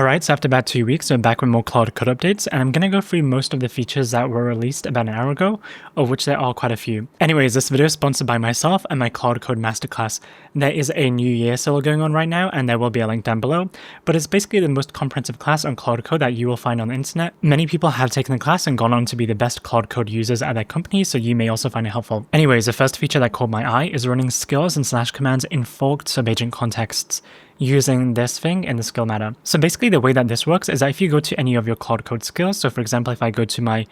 Alright, so after about 2 weeks, we're back with more Claude code updates, and I'm going to go through most of the features that were released about an hour ago, of which there are quite a few. Anyways, this video is sponsored by myself and my Claude Code Masterclass. There is a New Year sale going on right now, and there will be a link down below, but it's basically the most comprehensive class on Claude Code that you will find on the internet. Many people have taken the class and gone on to be the best Claude Code users at their company, so you may also find it helpful. Anyways, the first feature that caught my eye is running skills and slash commands in forked subagent contexts, using this thing in the skill matter. So basically the way that this works is that if you go to any of your Claude Code skills, so for example, if I go to my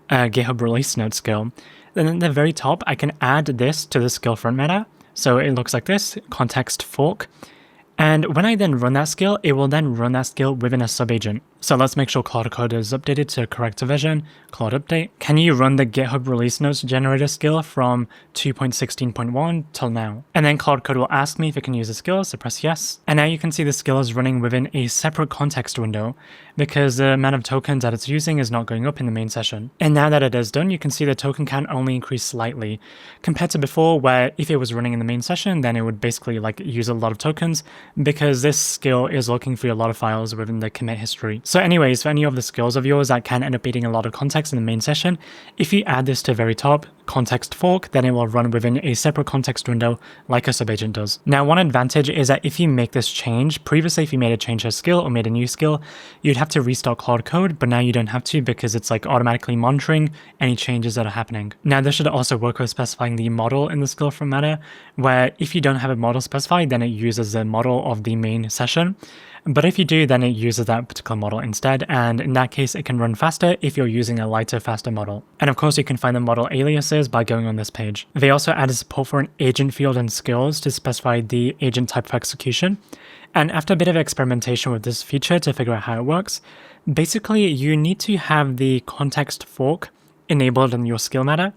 GitHub release note skill, then at the very top, I can add this to the skill front matter. So it looks like this, context fork. And when I then run that skill, it will then run that skill within a subagent. So let's make sure Claude Code is updated to correct version, Claude update. Can you run the GitHub release notes generator skill from 2.16.1 till now? And then Claude Code will ask me if it can use the skill, so press yes. And now you can see the skill is running within a separate context window because the amount of tokens that it's using is not going up in the main session. And now that it is done, you can see the token count only increased slightly compared to before, where if it was running in the main session, then it would basically like use a lot of tokens because this skill is looking through a lot of files within the commit history. So anyways, for any of the skills of yours that can end up eating a lot of context in the main session, if you add this to the very top, context fork, then it will run within a separate context window like a subagent does. Now, one advantage is that if you make this change, previously if you made a change to a skill or made a new skill, you'd have to restart Claude Code, but now you don't have to because it's like automatically monitoring any changes that are happening. Now, this should also work with specifying the model in the skill from matter, where if you don't have a model specified, then it uses the model of the main session. But if you do, then it uses that particular model instead, and in that case, it can run faster if you're using a lighter, faster model. And of course, you can find the model aliases by going on this page. They also added support for an agent field and skills to specify the agent type for execution. And after a bit of experimentation with this feature to figure out how it works, basically you need to have the context fork enabled in your skill matter,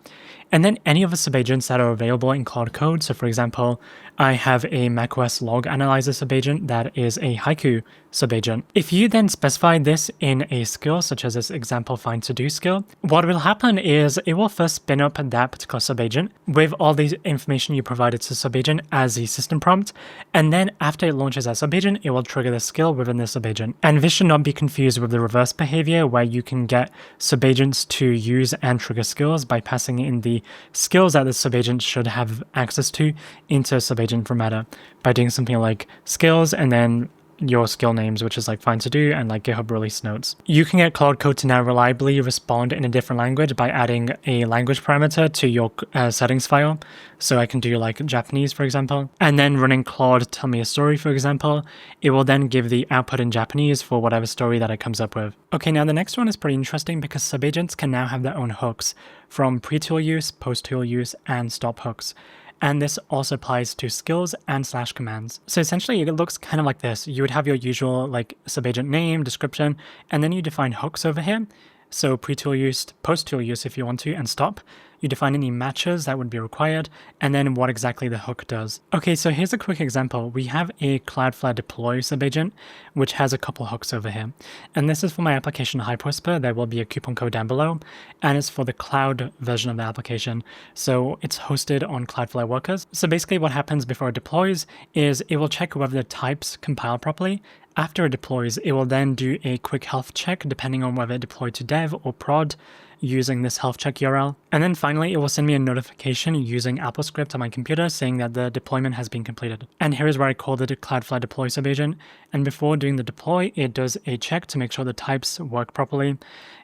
and then any of the subagents that are available in Claude Code. So for example, I have a macOS log analyzer subagent that is a Haiku subagent. If you then specify this in a skill, such as this example find to do skill, what will happen is it will first spin up that particular subagent with all the information you provided to subagent as the system prompt. And then after it launches that subagent, it will trigger the skill within the subagent. And this should not be confused with the reverse behavior where you can get subagents to use and trigger skills by passing in the skills that the subagent should have access to into a subagent formatter by doing something like skills and then your skill names, which is like find to do and like GitHub release notes. You can get Claude Code to now reliably respond in a different language by adding a language parameter to your settings file. So I can do like Japanese, for example, and then running Claude tell me a story, for example, it will then give the output in Japanese for whatever story that it comes up with. Okay, now the next one is pretty interesting because subagents can now have their own hooks from pre-tool use, post-tool use, and stop hooks. And this also applies to skills and slash commands. So essentially it looks kind of like this. You would have your usual like subagent name, description, and then you define hooks over here. So pre-tool use, post-tool use if you want to, and stop. You define any matches that would be required, and then what exactly the hook does. Okay, so here's a quick example. We have a Cloudflare deploy subagent, which has a couple hooks over here. And this is for my application HyperWhisper. There will be a coupon code down below, and it's for the cloud version of the application. So it's hosted on Cloudflare workers. So basically what happens before it deploys is it will check whether the types compile properly. After it deploys, it will then do a quick health check depending on whether it deployed to dev or prod using this health check URL. And then finally, it will send me a notification using AppleScript on my computer saying that the deployment has been completed. And here is where I call the Cloudflare deploy subagent. And before doing the deploy, it does a check to make sure the types work properly.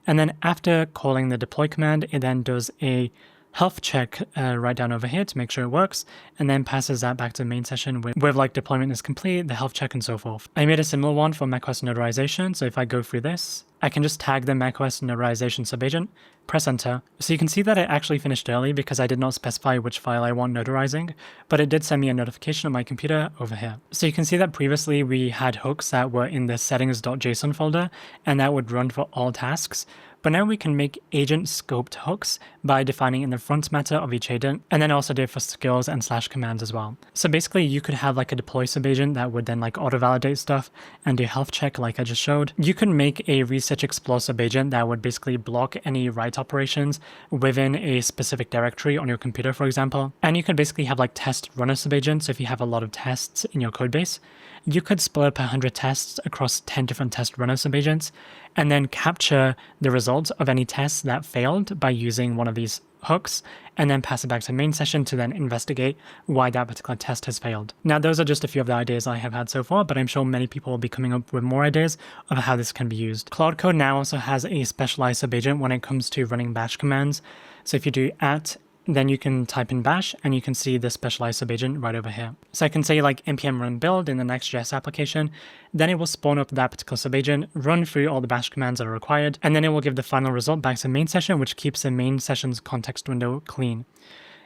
And then after calling the deploy command, it then does a health check right down over here to make sure it works, and then passes that back to the main session with like deployment is complete, the health check, and so forth. I made a similar one for macOS notarization, so if I go through this, I can just tag the macOS notarization subagent, press enter. So you can see that it actually finished early because I did not specify which file I want notarizing, but it did send me a notification on my computer over here. So you can see that previously we had hooks that were in the settings.json folder, and that would run for all tasks. But now we can make agent scoped hooks by defining in the front matter of each agent, and then also do it for skills and slash commands as well. So basically you could have like a deploy subagent that would then like auto validate stuff and do health check like I just showed. You can make a research explore subagent that would basically block any write operations within a specific directory on your computer, for example. And you could basically have like test runner subagents if you have a lot of tests in your code base. you could split up 100 tests across 10 different test runner subagents, and then capture the results of any tests that failed by using one of these hooks, and then pass it back to the main session to then investigate why that particular test has failed. Now, those are just a few of the ideas I have had so far, but I'm sure many people will be coming up with more ideas of how this can be used. Claude Code now also has a specialized subagent when it comes to running bash commands. So if you do @ then you can type in bash and you can see the specialized subagent right over here. So I can say like npm run build in the Next.js application, then it will spawn up that particular subagent, run through all the bash commands that are required, and then it will give the final result back to the main session, which keeps the main session's context window clean.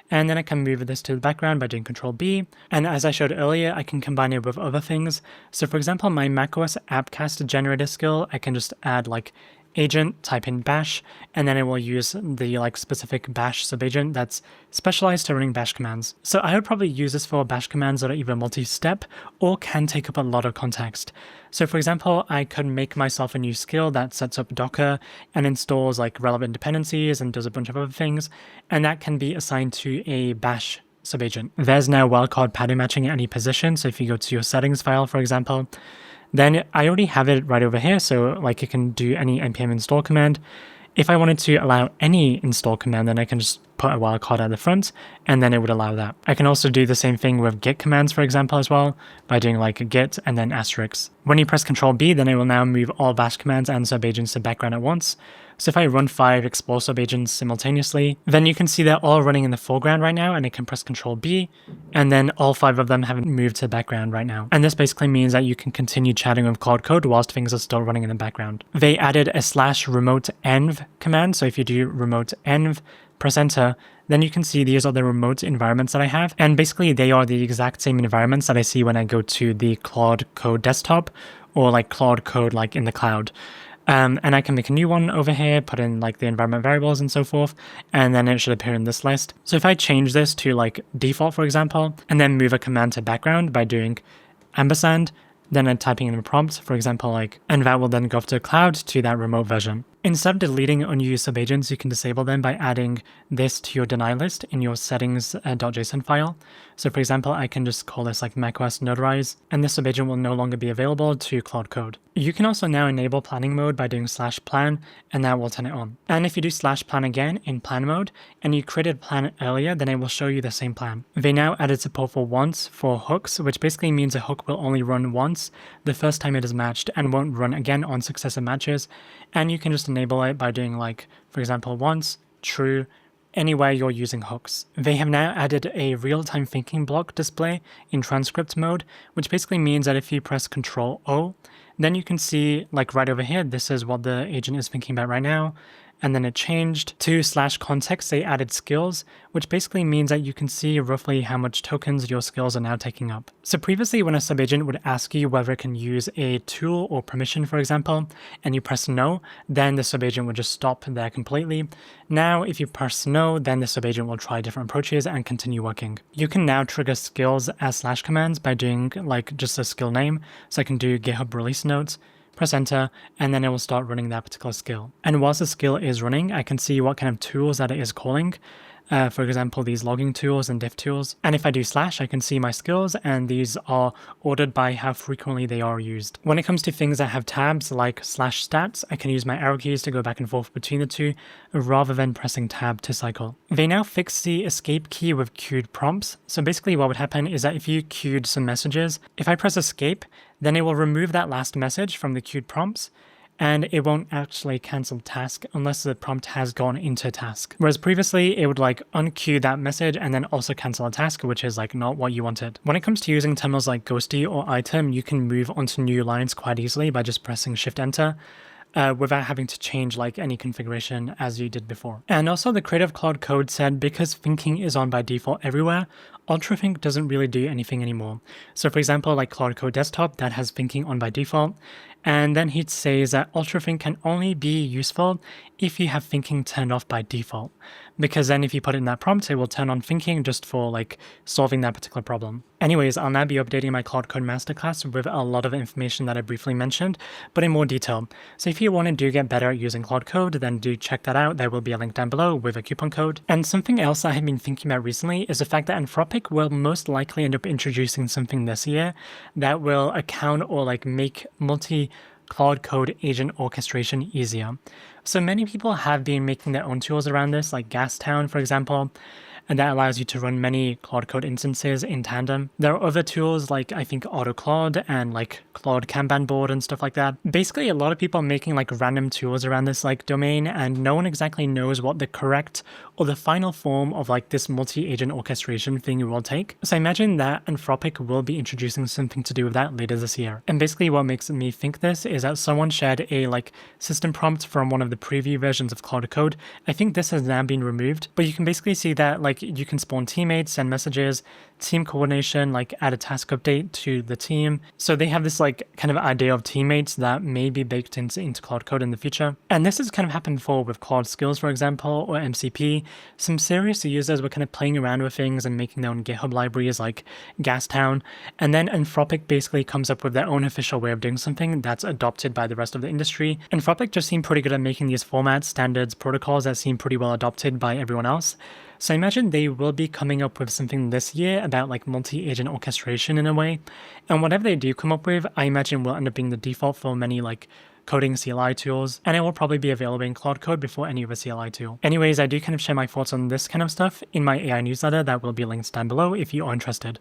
And then I can move this to the background by doing Ctrl B. And as I showed earlier, I can combine it with other things. So for example, my macOS appcast generator skill, I can just add like agent, type in bash, and then it will use the like specific bash subagent that's specialized to running bash commands. So I would probably use this for bash commands that are either multi-step or can take up a lot of context. So for example, I could make myself a new skill that sets up Docker and installs like relevant dependencies and does a bunch of other things, and that can be assigned to a bash subagent. There's now wildcard pattern matching at any position. So if you go to your settings file, for example, then I already have it right over here, so like it can do any npm install command. If I wanted to allow any install command, then I can just put a wildcard at the front, and then it would allow that. I can also do the same thing with git commands, for example, as well, by doing like a git and then asterisk. When you press Ctrl B, then it will now move all bash commands and subagents to background at once. So if I run 5 explore subagents simultaneously, then you can see they're all running in the foreground right now, and I can press Ctrl B, and then all 5 of them have moved to the background right now. And this basically means that you can continue chatting with Claude Code whilst things are still running in the background. They added a /remote env command, so if you do remote env, press enter, then you can see these are the remote environments that I have. And basically they are the exact same environments that I see when I go to the Claude Code desktop or like Claude Code like in the cloud. And I can make a new one over here, put in like the environment variables and so forth, and then it should appear in this list. So if I change this to like default, for example, and then move a command to background by doing ampersand, then I'm typing in the prompt, for example, like, and that will then go off to the cloud to that remote version. Instead of deleting unused subagents, you can disable them by adding this to your deny list in your settings.json file. So for example, I can just call this like macOS notarize, and this subagent will no longer be available to Claude Code. You can also now enable planning mode by doing /plan, and that will turn it on. And if you do /plan again in plan mode, and you created a plan earlier, then it will show you the same plan. They now added support for once for hooks, which basically means a hook will only run once the first time it is matched and won't run again on successive matches. And you can just enable it by doing like, for example, once, true, anywhere you're using hooks. They have now added a real-time thinking block display in transcript mode, which basically means that if you press Ctrl O, then you can see like right over here, this is what the agent is thinking about right now. And then it changed to /context, they added skills, which basically means that you can see roughly how much tokens your skills are now taking up. So previously when a subagent would ask you whether it can use a tool or permission, for example, and you press no, then the subagent would just stop there completely. Now, if you press no, then the subagent will try different approaches and continue working. You can now trigger skills as / commands by doing like just a skill name. So I can do GitHub release notes, press enter, and then it will start running that particular skill. And whilst the skill is running, I can see what kind of tools that it is calling. For example, these logging tools and diff tools. And if I do / I can see my skills, and these are ordered by how frequently they are used. When it comes to things that have tabs like /stats, I can use my arrow keys to go back and forth between the two rather than pressing tab to cycle. They now fixed the escape key with queued prompts. So basically what would happen is that if you queued some messages, if I press escape, then it will remove that last message from the queued prompts, and it won't actually cancel task unless the prompt has gone into task. Whereas previously it would like unqueue that message and then also cancel a task, which is like not what you wanted. When it comes to using terminals like ghosty or item, you can move onto new lines quite easily by just pressing Shift+Enter. Without having to change like any configuration as you did before. And also the creator of Claude Code said because thinking is on by default everywhere, Ultrathink doesn't really do anything anymore. So for example, like Claude Code Desktop, that has thinking on by default. And then he says that Ultrathink can only be useful if you have thinking turned off by default. because then if you put it in that prompt, it will turn on thinking just for like solving that particular problem. Anyways, I'll now be updating my Claude Code masterclass with a lot of information that I briefly mentioned, but in more detail. So if you want to do get better at using Claude Code, then do check that out. There will be a link down below with a coupon code. And something else I have been thinking about recently is the fact that Anthropic will most likely end up introducing something this year that will account or like make Claude Code agent orchestration easier. So many people have been making their own tools around this, like Gastown, for example, and that allows you to run many Claude Code instances in tandem. There are other tools like I think AutoClaude and like Claude Kanban board and stuff like that. Basically, a lot of people are making like random tools around this like domain, and no one exactly knows what the correct or the final form of like this multi-agent orchestration thing will take. So I imagine that Anthropic will be introducing something to do with that later this year. And basically what makes me think this is that someone shared a like system prompt from one of the preview versions of Claude Code. I think this has now been removed, but you can basically see that like you can spawn teammates, send messages, team coordination, like add a task update to the team. So they have this like kind of idea of teammates that may be baked into Claude Code in the future. And this has kind of happened before with Claude Skills, for example, or MCP. Some serious users were kind of playing around with things and making their own GitHub libraries like Gastown. And then Anthropic basically comes up with their own official way of doing something that's adopted by the rest of the industry. Anthropic just seemed pretty good at making these formats, standards, protocols that seem pretty well adopted by everyone else. So I imagine they will be coming up with something this year about like multi-agent orchestration in a way. And whatever they do come up with, I imagine will end up being the default for many like coding CLI tools, and it will probably be available in Claude Code before any other CLI tool. Anyways, I do kind of share my thoughts on this kind of stuff in my AI newsletter that will be linked down below if you are interested.